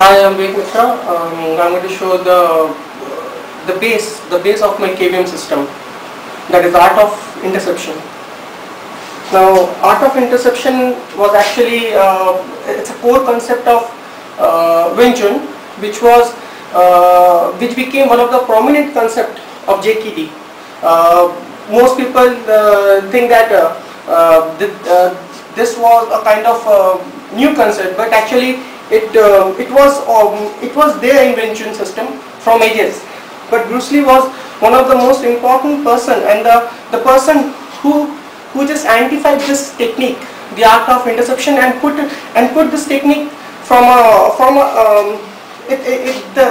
Hi, I'm Vivek Mitra. I'm going to show the base of my KVM system. That is the art of interception. Now, art of interception was actually it's a core concept of Wing Chun, which became one of the prominent concept of JKD. Most people think that this was a kind of new concept, but actually it was there in Wing Chun system from ages. But Bruce Lee was one of the most important person, and the person who just identified this technique, the art of interception, and put this technique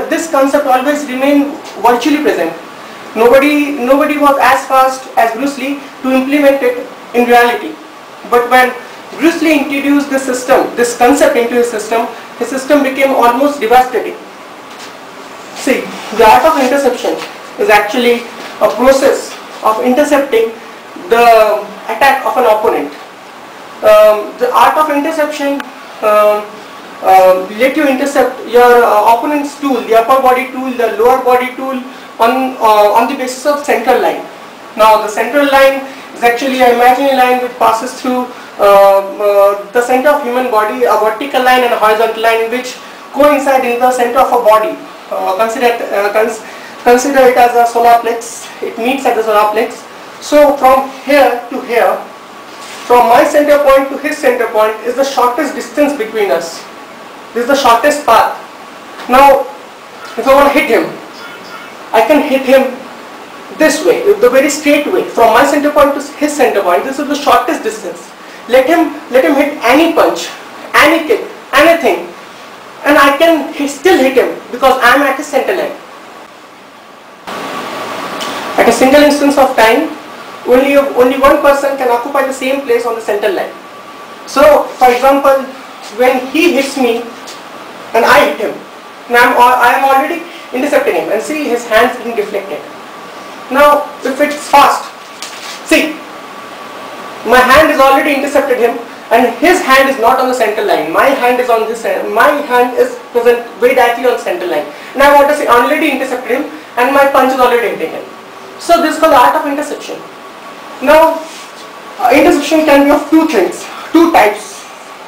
this concept always remained virtually present. Nobody was as fast as Bruce Lee to implement it in reality. But when Bruce Lee introduced this system, this concept into his system became almost devastating. See, the art of interception is actually a process of intercepting the attack of an opponent. The art of interception let you intercept your opponent's tool, the upper body tool, the lower body tool, on the basis of central line. Now, the central line is actually an imaginary line which passes through the center of human body, a vertical line and a horizontal line which coincide in the center of a body. Consider it as a solar plex. It meets at the solar plex. So from here to here, from my center point to his center point is the shortest distance between us. This is the shortest path. Now, if I want to hit him, I can hit him this way, the very straight way, from my center point to his center point. This is the shortest distance. Let him hit any punch, any kick, anything, and I can still hit him because I am at his center line. At a single instance of time, only one person can occupy the same place on the center line. So, for example, when he hits me and I hit him, and I am already intercepting him, and see his hands being deflected. Now, if it's fast, see, my hand is already intercepted him, and his hand is not on the center line. My hand is on this end. My hand is present very directly on the center line. And I want to say already intercepted him, and my punch is already hitting him. So this is called the art of interception. Now, interception can be of two types.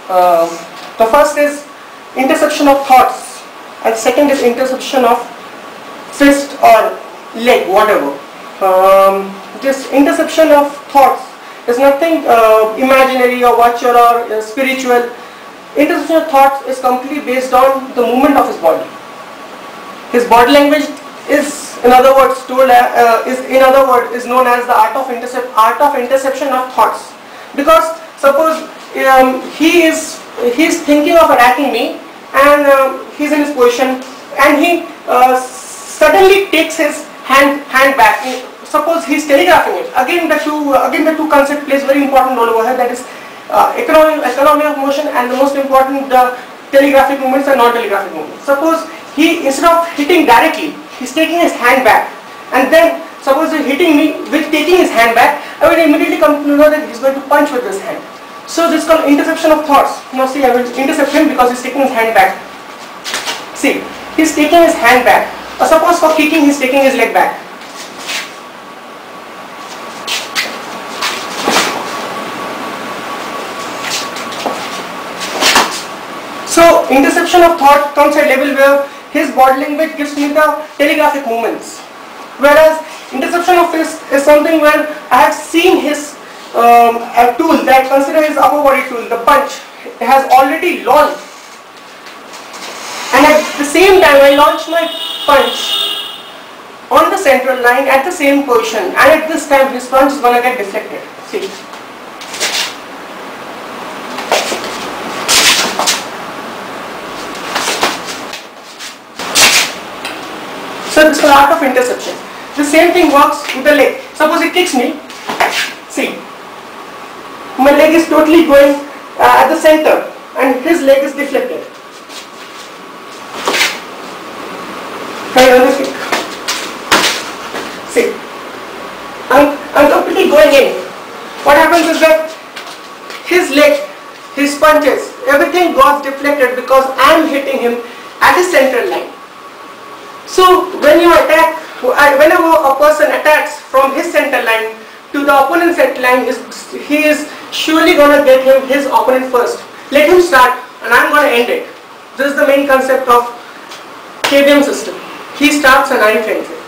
The first is interception of thoughts, and second is interception of fist or leg, whatever. This interception of thoughts is nothing imaginary or virtual or spiritual. Interception of thoughts is completely based on the movement of his body. His body language is, in other words, is known as the art of interception of thoughts. Because suppose he is thinking of attacking me, and he's in his position, and he suddenly takes his hand back. Suppose he's telegraphing it. Again, the two concept plays very important role over here. That is economy of motion, and the most important, the telegraphic movements and non-telegraphic movements. Suppose he, instead of hitting directly, he's taking his hand back, and then suppose he's hitting me with taking his hand back, I will immediately come to know that he's going to punch with this hand. So this is called interception of thoughts. Now see, I will intercept him because he's taking his hand back. See, he's taking his hand back. Or suppose for kicking, he's taking his leg back. So interception of thought comes at level where his body language gives me the telegraphic movements, whereas interception of fist is something where I have seen his a tool that consider his upper body tool, the punch, has already launched, and at the same time I launch my punch on the central line at the same position, and at this time his punch is going to get deflected. See. So this is the art of interception. The same thing works with the leg. Suppose he kicks me. See, my leg is totally going at the center, and his leg is deflected. Try another kick. See, I'm completely going in. What happens is that his leg, his punches, everything got deflected because I am hitting him at his central line. So when you attack, whenever a person attacks from his center line to the opponent's center line, he is surely going to get his opponent first. Let him start and I'm going to end it. This is the main concept of KVM system. He starts and I finish it.